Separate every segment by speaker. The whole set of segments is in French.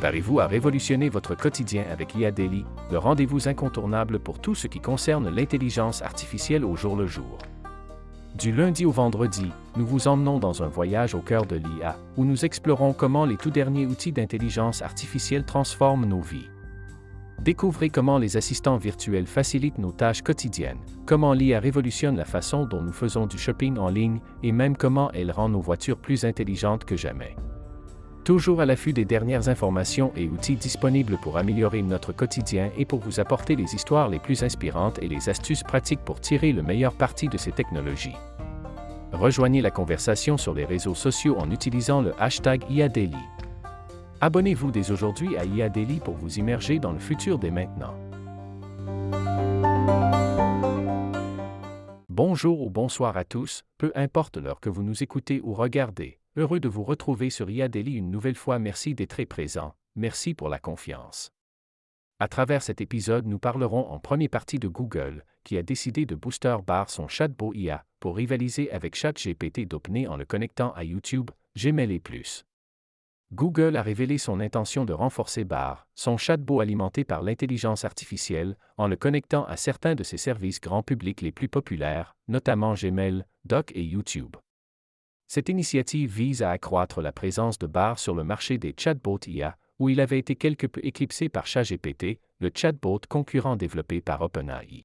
Speaker 1: Préparez-vous à révolutionner votre quotidien avec IA Daily, le rendez-vous incontournable pour tout ce qui concerne l'intelligence artificielle au jour le jour. Du lundi au vendredi, nous vous emmenons dans un voyage au cœur de l'IA, où nous explorons comment les tout derniers outils d'intelligence artificielle transforment nos vies. Découvrez comment les assistants virtuels facilitent nos tâches quotidiennes, comment l'IA révolutionne la façon dont nous faisons du shopping en ligne et même comment elle rend nos voitures plus intelligentes que jamais. Toujours à l'affût des dernières informations et outils disponibles pour améliorer notre quotidien et pour vous apporter les histoires les plus inspirantes et les astuces pratiques pour tirer le meilleur parti de ces technologies. Rejoignez la conversation sur les réseaux sociaux en utilisant le hashtag IA Daily. Abonnez-vous dès aujourd'hui à IA Daily pour vous immerger dans le futur dès maintenant. Bonjour ou bonsoir à tous, peu importe l'heure que vous nous écoutez ou regardez. Heureux de vous retrouver sur IA Daily une nouvelle fois. Merci d'être présent, merci pour la confiance. À travers cet épisode, nous parlerons en première partie de Google, qui a décidé de booster Bard son chatbot IA pour rivaliser avec ChatGPT d'OpenAI en le connectant à YouTube, Gmail et plus. Google a révélé son intention de renforcer Bard, son chatbot alimenté par l'intelligence artificielle, en le connectant à certains de ses services grand public les plus populaires, notamment Gmail, Doc et YouTube. Cette initiative vise à accroître la présence de Bard sur le marché des chatbots IA, où il avait été quelque peu éclipsé par ChatGPT, le chatbot concurrent développé par OpenAI.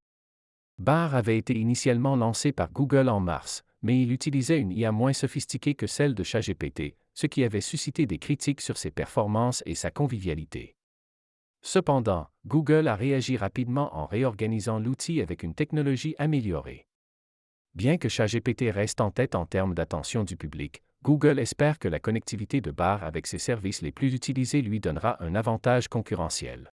Speaker 1: Bard avait été initialement lancé par Google en mars, mais il utilisait une IA moins sophistiquée que celle de ChatGPT, ce qui avait suscité des critiques sur ses performances et sa convivialité. Cependant, Google a réagi rapidement en réorganisant l'outil avec une technologie améliorée. Bien que ChatGPT reste en tête en termes d'attention du public, Google espère que la connectivité de Bard avec ses services les plus utilisés lui donnera un avantage concurrentiel.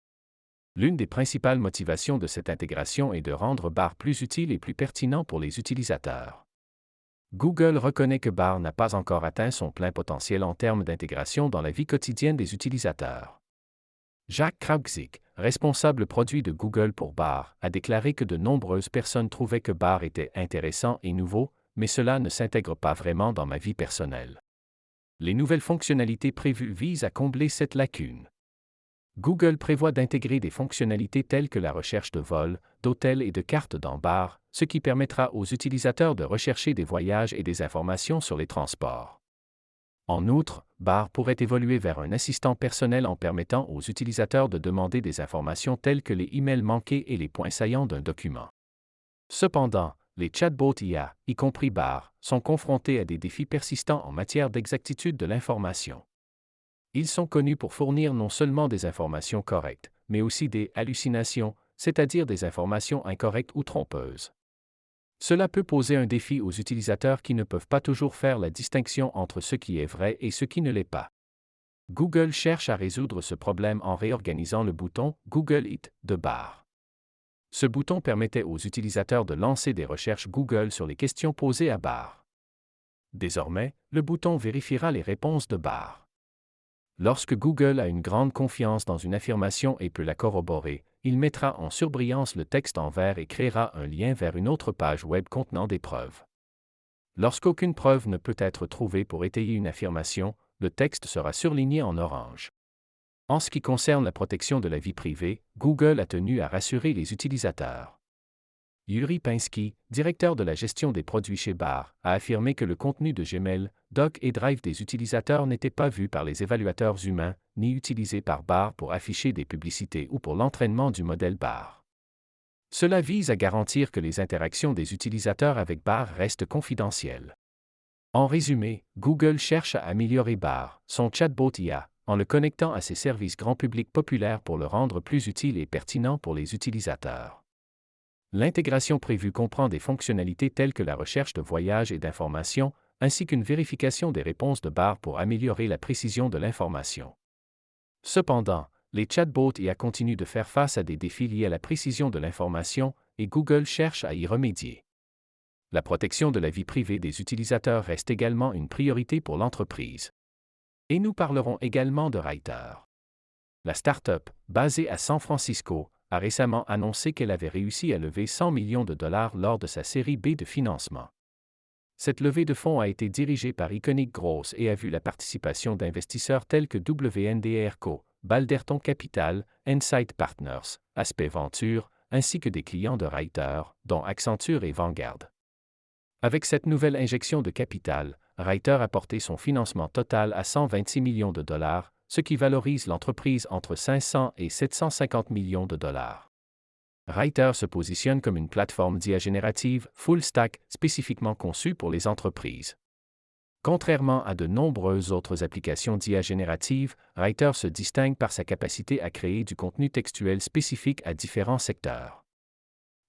Speaker 1: L'une des principales motivations de cette intégration est de rendre Bard plus utile et plus pertinent pour les utilisateurs. Google reconnaît que Bard n'a pas encore atteint son plein potentiel en termes d'intégration dans la vie quotidienne des utilisateurs. Jack Krauzik, responsable produit de Google pour Bard, a déclaré que de nombreuses personnes trouvaient que Bard était intéressant et nouveau, mais cela ne s'intègre pas vraiment dans ma vie personnelle. Les nouvelles fonctionnalités prévues visent à combler cette lacune. Google prévoit d'intégrer des fonctionnalités telles que la recherche de vols, d'hôtels et de cartes dans Bard, ce qui permettra aux utilisateurs de rechercher des voyages et des informations sur les transports. En outre, Bard pourrait évoluer vers un assistant personnel en permettant aux utilisateurs de demander des informations telles que les emails manqués et les points saillants d'un document. Cependant, les chatbots IA, y compris Bard, sont confrontés à des défis persistants en matière d'exactitude de l'information. Ils sont connus pour fournir non seulement des informations correctes, mais aussi des hallucinations, c'est-à-dire des informations incorrectes ou trompeuses. Cela peut poser un défi aux utilisateurs qui ne peuvent pas toujours faire la distinction entre ce qui est vrai et ce qui ne l'est pas. Google cherche à résoudre ce problème en réorganisant le bouton « Google It » de Bard. Ce bouton permettait aux utilisateurs de lancer des recherches Google sur les questions posées à Bard. Désormais, le bouton vérifiera les réponses de Bard. Lorsque Google a une grande confiance dans une affirmation et peut la corroborer, il mettra en surbrillance le texte en vert et créera un lien vers une autre page web contenant des preuves. Lorsqu'aucune preuve ne peut être trouvée pour étayer une affirmation, le texte sera surligné en orange. En ce qui concerne la protection de la vie privée, Google a tenu à rassurer les utilisateurs. Yuri Pinsky, directeur de la gestion des produits chez Bard, a affirmé que le contenu de Gmail, Doc et Drive des utilisateurs n'était pas vu par les évaluateurs humains, ni utilisé par Bard pour afficher des publicités ou pour l'entraînement du modèle Bard. Cela vise à garantir que les interactions des utilisateurs avec Bard restent confidentielles. En résumé, Google cherche à améliorer Bard, son chatbot IA, en le connectant à ses services grand public populaires pour le rendre plus utile et pertinent pour les utilisateurs. L'intégration prévue comprend des fonctionnalités telles que la recherche de voyages et d'informations, ainsi qu'une vérification des réponses de Bard pour améliorer la précision de l'information. Cependant, les chatbots IA continuent de faire face à des défis liés à la précision de l'information, et Google cherche à y remédier. La protection de la vie privée des utilisateurs reste également une priorité pour l'entreprise. Et nous parlerons également de Writer. La start-up, basée à San Francisco, a récemment annoncé qu'elle avait réussi à lever 100 millions de dollars lors de sa série B de financement. Cette levée de fonds a été dirigée par Iconic Growth et a vu la participation d'investisseurs tels que WNDR Co., Balderton Capital, Insight Partners, Aspect Venture, ainsi que des clients de Ryter, dont Accenture et Vanguard. Avec cette nouvelle injection de capital, Ryter a porté son financement total à 126 millions de dollars, ce qui valorise l'entreprise entre 500 et 750 millions de dollars. Ryter se positionne comme une plateforme d'IA générative full stack spécifiquement conçue pour les entreprises. Contrairement à de nombreuses autres applications d'IA générative, Ryter se distingue par sa capacité à créer du contenu textuel spécifique à différents secteurs.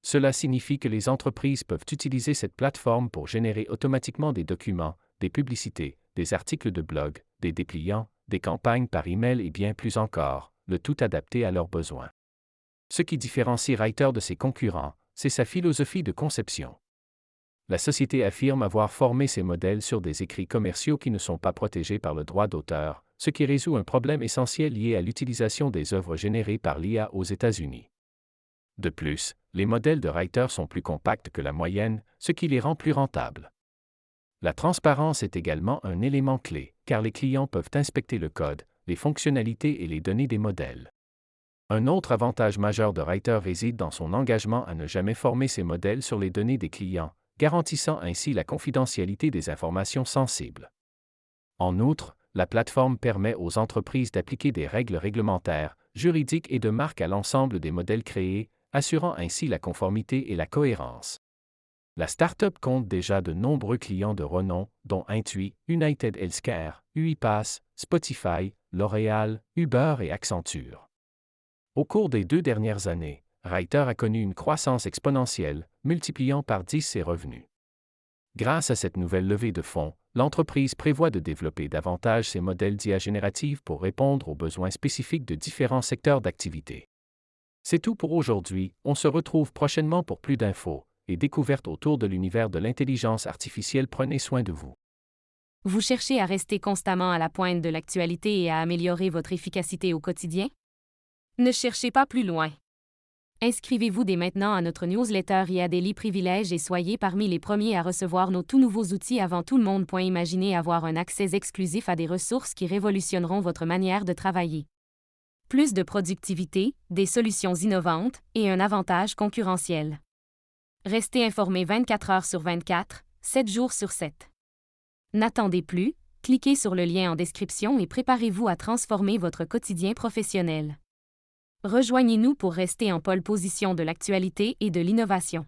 Speaker 1: Cela signifie que les entreprises peuvent utiliser cette plateforme pour générer automatiquement des documents, des publicités, des articles de blog, des dépliants, des campagnes par email et bien plus encore, le tout adapté à leurs besoins. Ce qui différencie Ryter de ses concurrents, c'est sa philosophie de conception. La société affirme avoir formé ses modèles sur des écrits commerciaux qui ne sont pas protégés par le droit d'auteur, ce qui résout un problème essentiel lié à l'utilisation des œuvres générées par l'IA aux États-Unis. De plus, les modèles de Ryter sont plus compacts que la moyenne, ce qui les rend plus rentables. La transparence est également un élément clé, car les clients peuvent inspecter le code, les fonctionnalités et les données des modèles. Un autre avantage majeur de Ryter réside dans son engagement à ne jamais former ses modèles sur les données des clients, garantissant ainsi la confidentialité des informations sensibles. En outre, la plateforme permet aux entreprises d'appliquer des règles réglementaires, juridiques et de marque à l'ensemble des modèles créés, assurant ainsi la conformité et la cohérence. La start-up compte déjà de nombreux clients de renom, dont Intui, United Healthcare, UiPath, Spotify, L'Oréal, Uber et Accenture. Au cours des 2 dernières années, Ryter a connu une croissance exponentielle, multipliant par 10 ses revenus. Grâce à cette nouvelle levée de fonds, l'entreprise prévoit de développer davantage ses modèles d'IA générative pour répondre aux besoins spécifiques de différents secteurs d'activité. C'est tout pour aujourd'hui, on se retrouve prochainement pour plus d'infos et découvertes autour de l'univers de l'intelligence artificielle. Prenez soin de vous.
Speaker 2: Vous cherchez à rester constamment à la pointe de l'actualité et à améliorer votre efficacité au quotidien? Ne cherchez pas plus loin. Inscrivez-vous dès maintenant à notre newsletter IA Daily Privilèges et soyez parmi les premiers à recevoir nos tout nouveaux outils avant tout le monde. Imaginez avoir un accès exclusif à des ressources qui révolutionneront votre manière de travailler. Plus de productivité, des solutions innovantes et un avantage concurrentiel. Restez informé 24 heures sur 24, 7 jours sur 7. N'attendez plus, cliquez sur le lien en description et préparez-vous à transformer votre quotidien professionnel. Rejoignez-nous pour rester en pole position de l'actualité et de l'innovation.